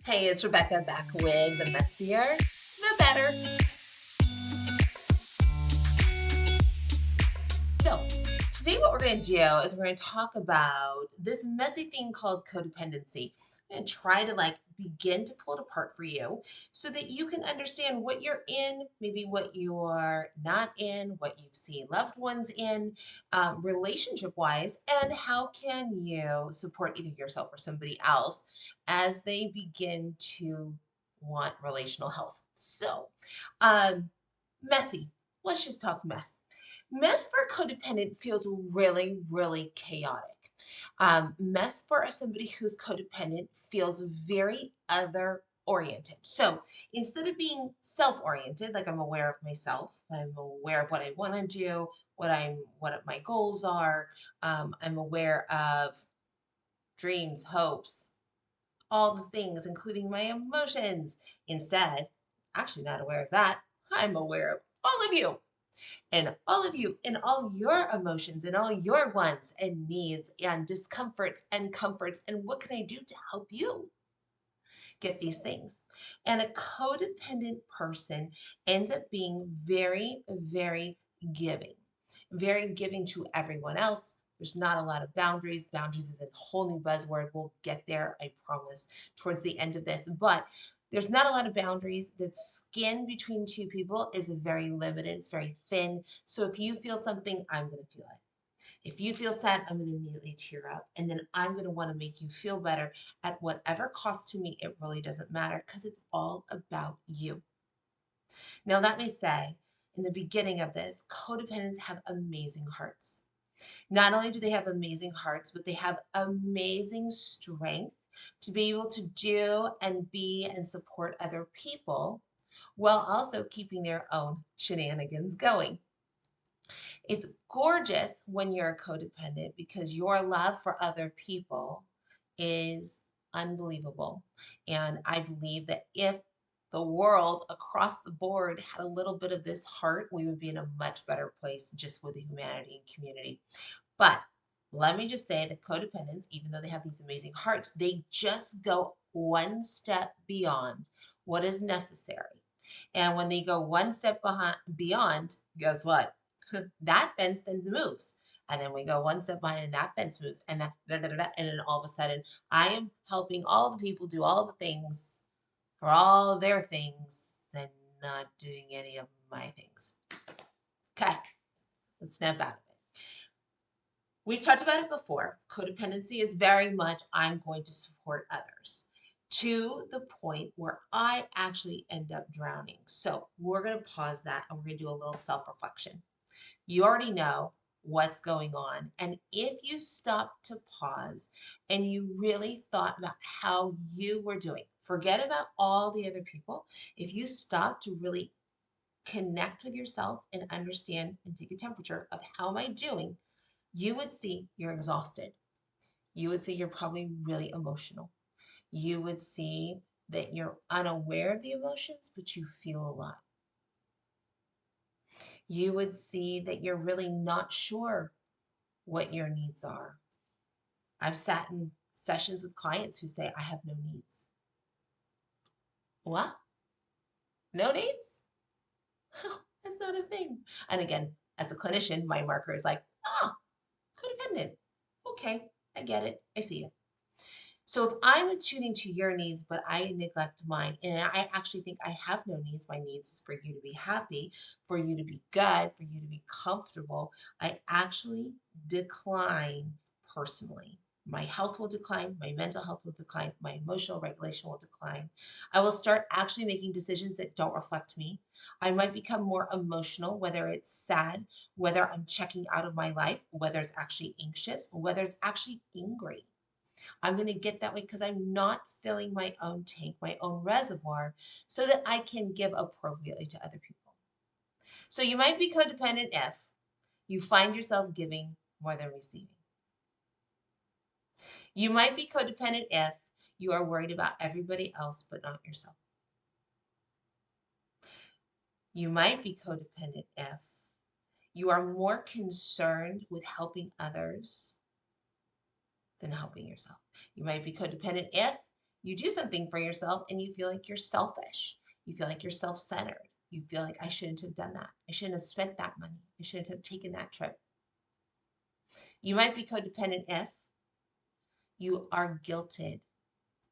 Hey, it's Rebecca back with the messier, the better. So, today what we're going to do is we're going to talk about this messy thing called codependency. I'm going to try to begin to pull it apart for you so that you can understand what you're in, maybe what you're not in, what you've seen loved ones in, relationship wise, and how can you support either yourself or somebody else as they begin to want relational health. So, um, messy. Let's just talk mess. Mess for codependent feels really, really chaotic. Mess for somebody who's codependent feels very other oriented. So instead of being self oriented, like I'm aware of myself, I'm aware of what I want to do, what my goals are, I'm aware of dreams, hopes, all the things, including my emotions. Instead, actually not aware of that, I'm aware of all of you and all of you and all your emotions and all your wants and needs and discomforts and comforts. And what can I do to help you get these things? And a codependent person ends up being very, very giving to everyone else. There's not a lot of boundaries. Boundaries is a whole new buzzword. We'll get there, I promise, towards the end of this. But there's not a lot of boundaries. The skin between two people is very limited, it's very thin. So if you feel something, I'm going to feel it. If you feel sad, I'm going to immediately tear up. And then I'm going to want to make you feel better at whatever cost to me. It really doesn't matter because it's all about you. Now, let me say, in the beginning of this, codependents have amazing hearts. Not only do they have amazing hearts, but they have amazing strength to be able to do and be and support other people while also keeping their own shenanigans going. It's gorgeous when you're a codependent because your love for other people is unbelievable. And I believe that if the world across the board had a little bit of this heart, we would be in a much better place just with the humanity and community. But let me just say that codependents, even though they have these amazing hearts, they just go one step beyond what is necessary. And when they go one step beyond, guess what? That fence then moves. And then we go one step behind and that fence moves and that da, da, da, da, and then all of a sudden I am helping all the people do all the things for all their things and not doing any of my things. Okay, let's snap out of it. We've talked about it before. Codependency is very much I'm going to support others to the point where I actually end up drowning. So we're going to pause that and we're going to do a little self reflection. You already know what's going on. And if you stop to pause and you really thought about how you were doing, forget about all the other people. If you stop to really connect with yourself and understand and take a temperature of how am I doing, you would see you're exhausted. You would see you're probably really emotional. You would see that you're unaware of the emotions, but you feel a lot. You would see that you're really not sure what your needs are. I've sat in sessions with clients who say, I have no needs. What? No needs? That's not a thing. And again, as a clinician, my marker is like, codependent. Okay, I get it. I see it. So if I'm attuning to your needs, but I neglect mine, and I actually think I have no needs, my needs is for you to be happy, for you to be good, for you to be comfortable, I actually decline personally. My health will decline, my mental health will decline, my emotional regulation will decline. I will start actually making decisions that don't reflect me. I might become more emotional, whether it's sad, whether I'm checking out of my life, whether it's actually anxious, whether it's actually angry. I'm going to get that way because I'm not filling my own tank, my own reservoir, so that I can give appropriately to other people. So you might be codependent if you find yourself giving more than receiving. You might be codependent if you are worried about everybody else but not yourself. You might be codependent if you are more concerned with helping others than helping yourself. You might be codependent if You do something for yourself and you feel like you're selfish. You feel like you're self centered. You feel like I shouldn't have done that. I shouldn't have spent that money. I shouldn't have taken that trip. You might be codependent if you are guilted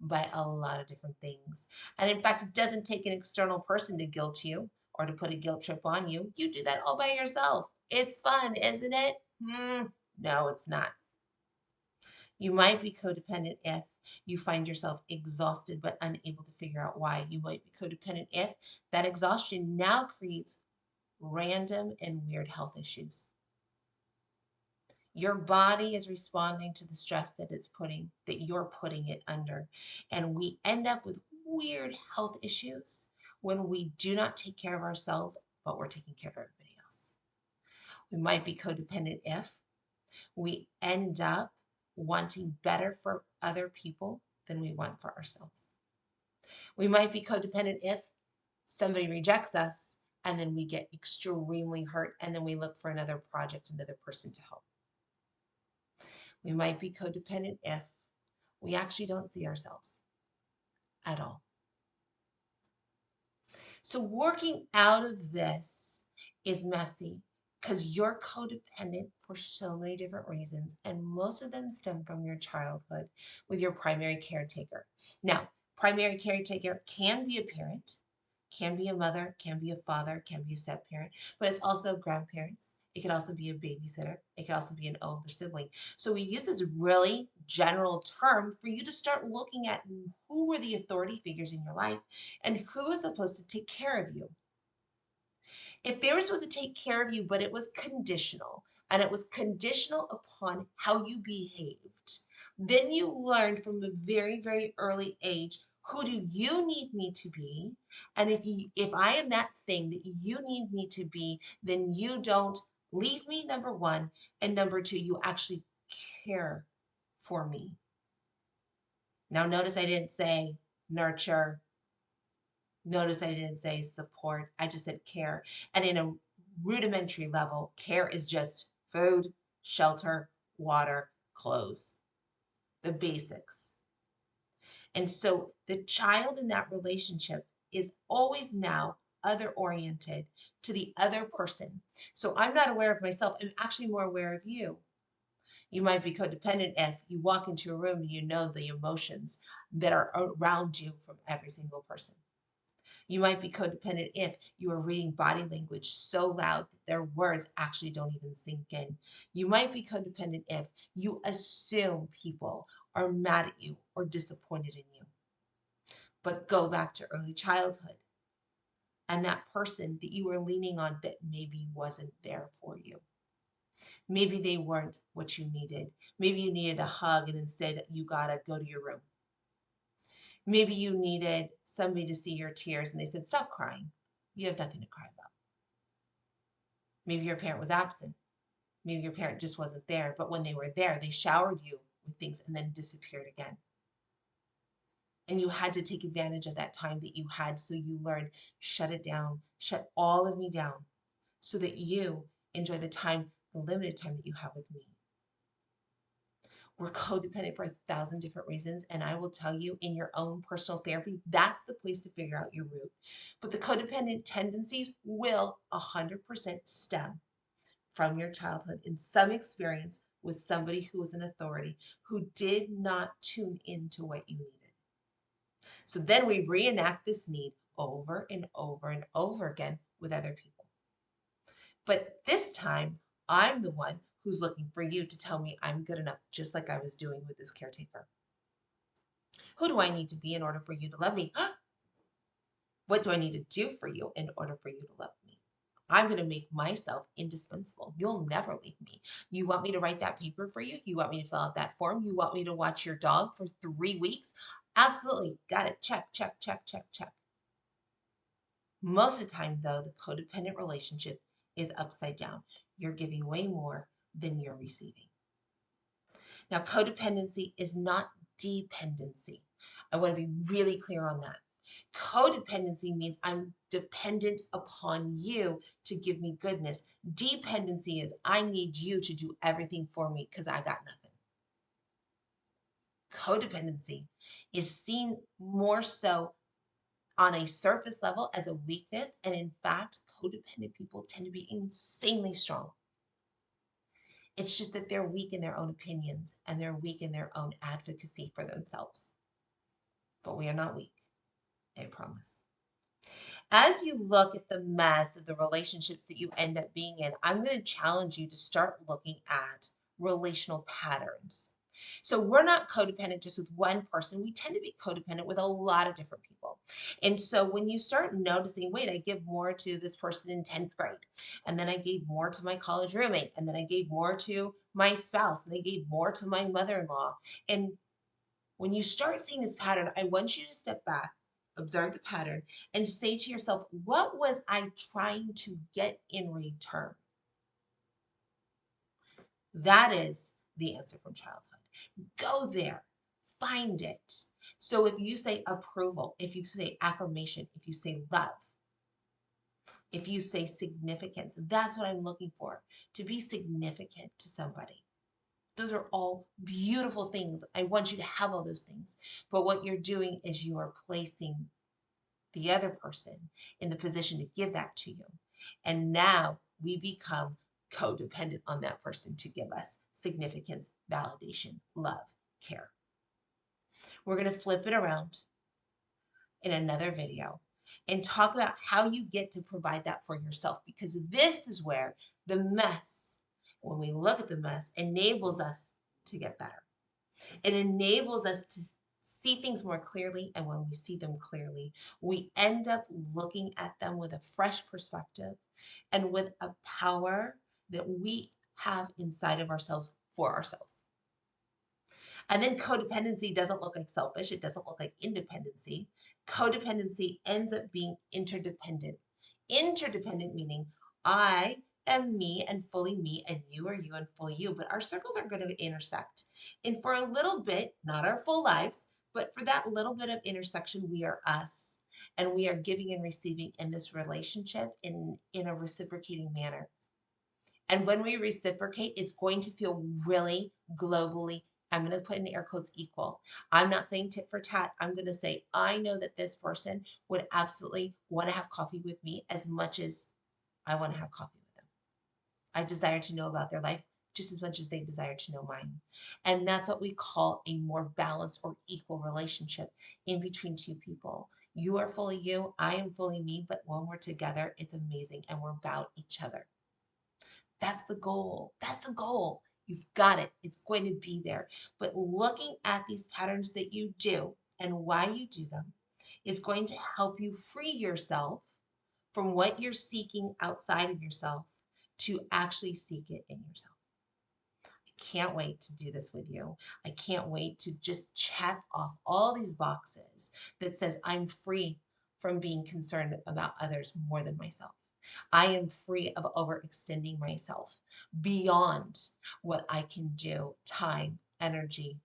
by a lot of different things. And in fact, it doesn't take an external person to guilt you or to put a guilt trip on you. You do that all by yourself. It's fun, isn't it? No, it's not. You might be codependent if you find yourself exhausted but unable to figure out why. You might be codependent if that exhaustion now creates random and weird health issues. Your body is responding to the stress that you're putting it under. And we end up with weird health issues when we do not take care of ourselves, but we're taking care of everybody else. We might be codependent if we end up wanting better for other people than we want for ourselves. We might be codependent if somebody rejects us and then we get extremely hurt and then we look for another project, another person to help. We might be codependent if we actually don't see ourselves at all. So working out of this is messy because you're codependent for so many different reasons, and most of them stem from your childhood with your primary caretaker. Now, primary caretaker can be a parent, can be a mother, can be a father, can be a step parent, but it's also grandparents. It could also be a babysitter. It could also be an older sibling. So we use this really general term for you to start looking at who were the authority figures in your life and who was supposed to take care of you. If they were supposed to take care of you, but it was conditional, and it was conditional upon how you behaved, then you learned from a very, very early age, who do you need me to be? And if I am that thing that you need me to be, then you don't leave me, number one, and number two, you actually care for me. Now notice I didn't say nurture. Notice I didn't say support, I just said care. And in a rudimentary level, care is just food, shelter, water, clothes, the basics. And so the child in that relationship is always now other oriented to the other person. So I'm not aware of myself, I'm actually more aware of you. You might be codependent if you walk into a room and you know the emotions that are around you from every single person. You might be codependent if you are reading body language so loud that their words actually don't even sink in. You might be codependent if you assume people are mad at you or disappointed in you. But go back to early childhood and that person that you were leaning on that maybe wasn't there for you. Maybe they weren't what you needed. Maybe you needed a hug and instead you gotta go to your room. Maybe you needed somebody to see your tears and they said, stop crying. You have nothing to cry about. Maybe your parent was absent. Maybe your parent just wasn't there. But when they were there, they showered you with things and then disappeared again. And you had to take advantage of that time that you had. So you learned, shut it down, shut all of me down so that you enjoy the time, the limited time that you have with me. We're codependent for 1,000 different reasons. And I will tell you in your own personal therapy, that's the place to figure out your root. But the codependent tendencies will 100% stem from your childhood in some experience with somebody who was an authority who did not tune into what you needed. So then we reenact this need over and over and over again with other people. But this time, I'm the one who's looking for you to tell me I'm good enough, just like I was doing with this caretaker. Who do I need to be in order for you to love me? What do I need to do for you in order for you to love me? I'm going to make myself indispensable. You'll never leave me. You want me to write that paper for you? You want me to fill out that form? You want me to watch your dog for 3 weeks? Absolutely. Got it. Check, check, check, check, check. Most of the time, though, the codependent relationship is upside down. You're giving way more than you're receiving. Now, codependency is not dependency. I want to be really clear on that. Codependency means I'm dependent upon you to give me goodness. Dependency is I need you to do everything for me because I got nothing. Codependency is seen more so on a surface level as a weakness. And in fact, codependent people tend to be insanely strong. It's just that they're weak in their own opinions and they're weak in their own advocacy for themselves. But we are not weak, I promise. As you look at the mess of the relationships that you end up being in, I'm going to challenge you to start looking at relational patterns. So we're not codependent just with one person. We tend to be codependent with a lot of different people. And so when you start noticing, wait, I give more to this person in 10th grade, and then I gave more to my college roommate, and then I gave more to my spouse, and I gave more to my mother-in-law. And when you start seeing this pattern, I want you to step back, observe the pattern, and say to yourself, what was I trying to get in return? That is the answer from childhood. Go there, find it. So if you say approval, if you say affirmation, if you say love, if you say significance, that's what I'm looking for, to be significant to somebody. Those are all beautiful things. I want you to have all those things. But what you're doing is you are placing the other person in the position to give that to you. And now we become codependent on that person to give us significance, validation, love, care. We're going to flip it around in another video and talk about how you get to provide that for yourself, because this is where the mess, when we look at the mess, enables us to get better. It enables us to see things more clearly. And when we see them clearly, we end up looking at them with a fresh perspective and with a power that we have inside of ourselves for ourselves. And then codependency doesn't look like selfish. It doesn't look like independency. Codependency ends up being interdependent. Interdependent meaning I am me and fully me, and you are you and fully you, but our circles are going to intersect. And for a little bit, not our full lives, but for that little bit of intersection, we are us. And we are giving and receiving in this relationship in a reciprocating manner. And when we reciprocate, it's going to feel really globally, I'm going to put in air quotes, equal. I'm not saying tit for tat. I'm going to say, I know that this person would absolutely want to have coffee with me as much as I want to have coffee with them. I desire to know about their life just as much as they desire to know mine. And that's what we call a more balanced or equal relationship in between two people. You are fully you, I am fully me, but when we're together, it's amazing and we're about each other. That's the goal. That's the goal. You've got it. It's going to be there. But looking at these patterns that you do and why you do them is going to help you free yourself from what you're seeking outside of yourself to actually seek it in yourself. I can't wait to do this with you. I can't wait to just check off all these boxes that says I'm free from being concerned about others more than myself. I am free of overextending myself beyond what I can do, time, energy,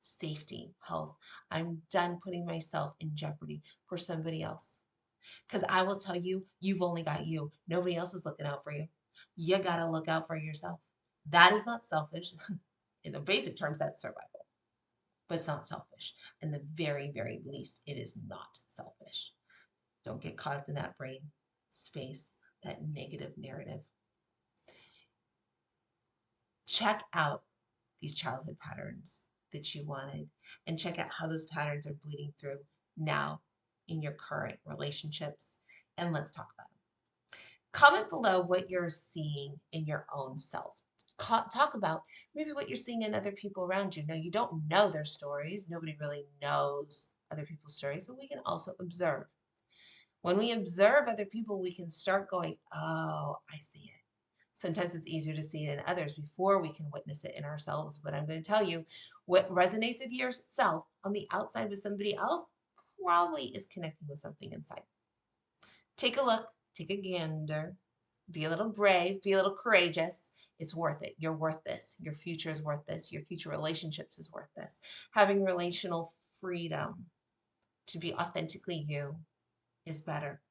safety, health. I'm done putting myself in jeopardy for somebody else. Because I will tell you, you've only got you. Nobody else is looking out for you. You got to look out for yourself. That is not selfish. In the basic terms, that's survival. But it's not selfish. In the very, very least, it is not selfish. Don't get caught up in that brain space, that negative narrative. Check out these childhood patterns that you wanted and check out how those patterns are bleeding through now in your current relationships. And let's talk about them. Comment below what you're seeing in your own self. Talk about maybe what you're seeing in other people around you. Now, you don't know their stories. Nobody really knows other people's stories, but we can also observe. When we observe other people, we can start going, oh, I see it. Sometimes it's easier to see it in others before we can witness it in ourselves. But I'm going to tell you, what resonates with yourself on the outside with somebody else probably is connecting with something inside. Take a look, take a gander, be a little brave, be a little courageous. It's worth it. You're worth this. Your future is worth this. Your future relationships is worth this. Having relational freedom to be authentically you is better.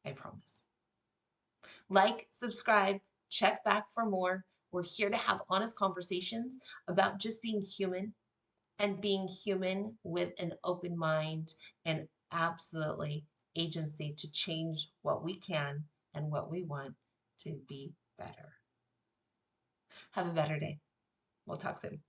I promise. Like, subscribe, check back for more. We're here to have honest conversations about just being human and being human with an open mind and absolutely agency to change what we can and what we want to be better. Have a better day. We'll talk soon.